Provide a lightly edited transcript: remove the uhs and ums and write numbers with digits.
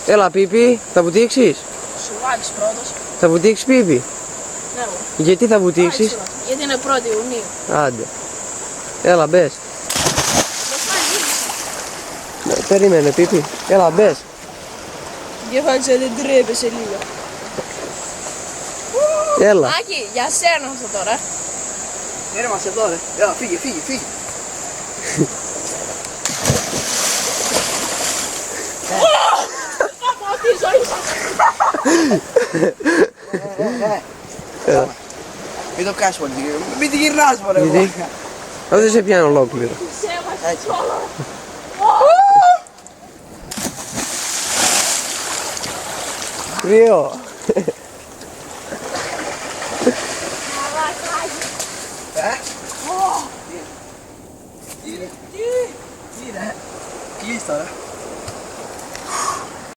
Έλα Πίπη, θα βουτήξεις? Σου βάλεις πρώτος. Θα βουτήξεις Πίπη? Ναι, Γιατί θα βουτήξεις? γιατί είναι 1η Ιουνίου. Άντε. Έλα μπες. Ναι, περίμενε Πίπη. Έλα μπες. Κεφάλισα δεν τρέπεσαι λίγο. Έλα. Άκη, για σένα αυτό τώρα. Έρμασε εδώ ρε. Έλα, φύγε. Από τη ζωή σας. Μην το κάνεις πολύ. Μην τη γυρνάς μωρέ. Γιατί? Δεν σε πιάνω ολόκληρο. Έτσι. Κρύο. Τι είναι. Κλείς τώρα.